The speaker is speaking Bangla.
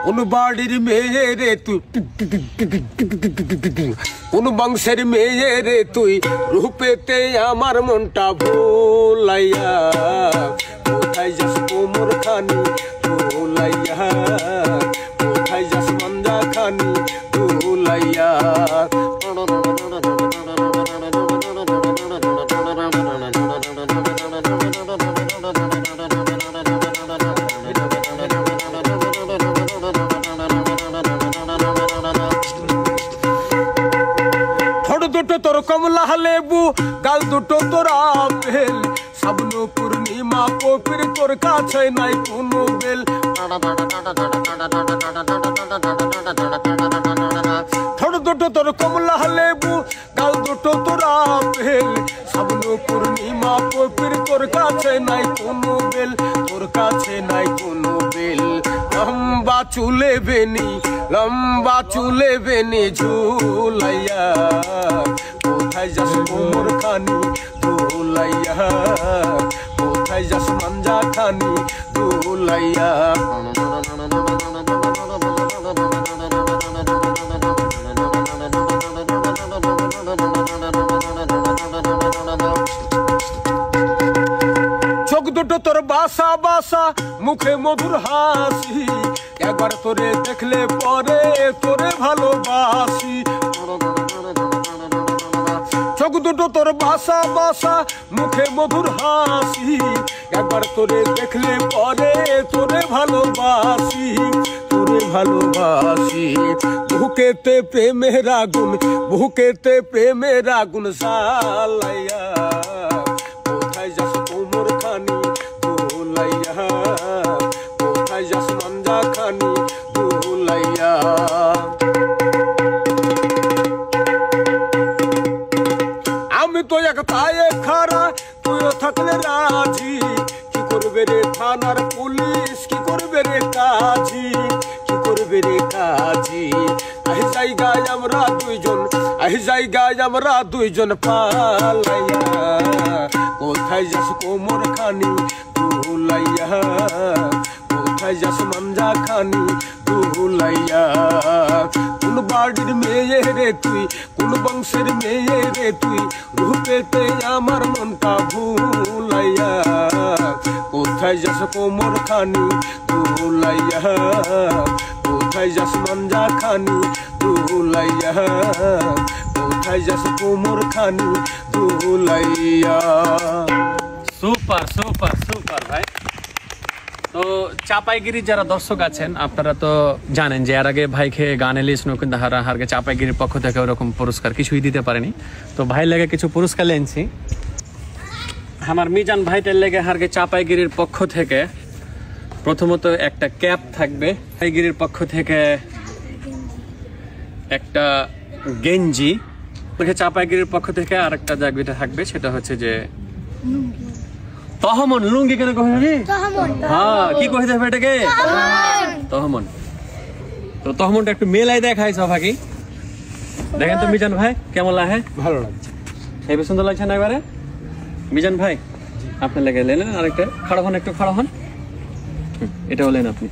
কোন বাড়ির মেয়ে রে তুই, কোন বংশের মেয়ে রে তুই, রূপেতে আমার মনটা ভোলাইয়া, কোথায় যাস কোমর খানি ভোলাইয়া, কোথায় যাস মন্দা খানি ভোলাইয়া। দুটো তোর কমলা লেবু, গাল দুটো তোর আপেল, সাবন পূর্ণিমা কপির তোর কাছে নাই কোনো বেল। ঠোঁট দুটো তোর কমলা লেবু, গাল দুটো তোর আপেল, সাবন পূর্ণিমা কপির তোর কাছে নাই কোনো বেল, তোর কাছে নাই কোনো বেল। লম্বা চুলে বেনি, লম্বা চুলে বেনি ঝুলাইয়া, কোথায় যাস কোমর খানি ধুলাইয়া, কোথায় যাস মাঞ্জা খানি ধুলাইয়া। চোখ দুটো তোর বাসা বাসা, মুখে মধুর হাসি, একবার তোরে দেখলে পরে তোরে ভালোবাসি। চোখ দুটো তোর বাসা বাসা, মুখে মধুর হাসি, একবার তোরে দেখলে পরে তোরে ভালোবাসি, তোরে ভালোবাসি। বুকেতে প্রেমের আগুন, বুকেতে প্রেমের আগুন জ্বালাইয়া, কোথায় যাস কোমর খানি ধুলাইয়া, কোথায় যাস মাঞ্জা খানি ধুলাইয়া। আমি তো এক পায়ে খাড়া, তুইও থাকলে রাজি, কি করবে রে থানার পুলিশ, কি করবে রে কাজী, কি করবে রে কাজী। আই জায়গায় আমরা দুইজন, আই জায়গায় আমরা দুইজন পালাইয়া, কোথায় যাস কোমর খানি ধুলাইয়া, কোথায় যাস মাঞ্জা খানি ধুলাইয়া। কোন বাড়ির মেয়ে রে তুই, কোন বংশের মেয়ে রে তুই, রূপেতে আমার মনটা ভুলাইয়া, কোথায় যাস কোমর খানি ধুলাইয়া, কোথায় যাস মাঞ্জা খানি ধুলাইয়া, কোথায় যাস কোমর খানি ধুলাইয়া। সুপার সুপার সুপার ভাই। তো চাপাইগিরি যারা দর্শক আছেন আপনারা তো জানেন যে এর আগে ভাইকে গান এলিয়েছিল কিন্তু হারকে চাপাইগিরির পক্ষ থেকে ওরকম পুরস্কার কিছুই দিতে পারেনি। তো ভাই লেগে কিছু পুরস্কার লেনছি আমার মিজান ভাইটার লেগে হারকে চাপাইগিরির পক্ষ থেকে। প্রথমত একটা ক্যাপ থাকবে, চাপাইগিরির পক্ষ থেকে একটা গেঞ্জি, চাপাইগিরির পক্ষ থেকে আর একটা জায়গা থাকবে সেটা হচ্ছে যে তহমন। লুঙ্গি কেন কহে? হ্যাঁ কি কহে দেবে এটাকে? তহমন। তো তহমনটা একটু মেলাই দেখাই সবাইকে, দেখেন তো মিজান ভাই কেমন লাগে? ভালো লাগছে, হেবি সুন্দর লাগছে না এবারে? মিজান ভাই আপনার লেগে লেন আরেকটা, খাড়া হন, একটু খাড়া হন, এটাও লেন আপনি।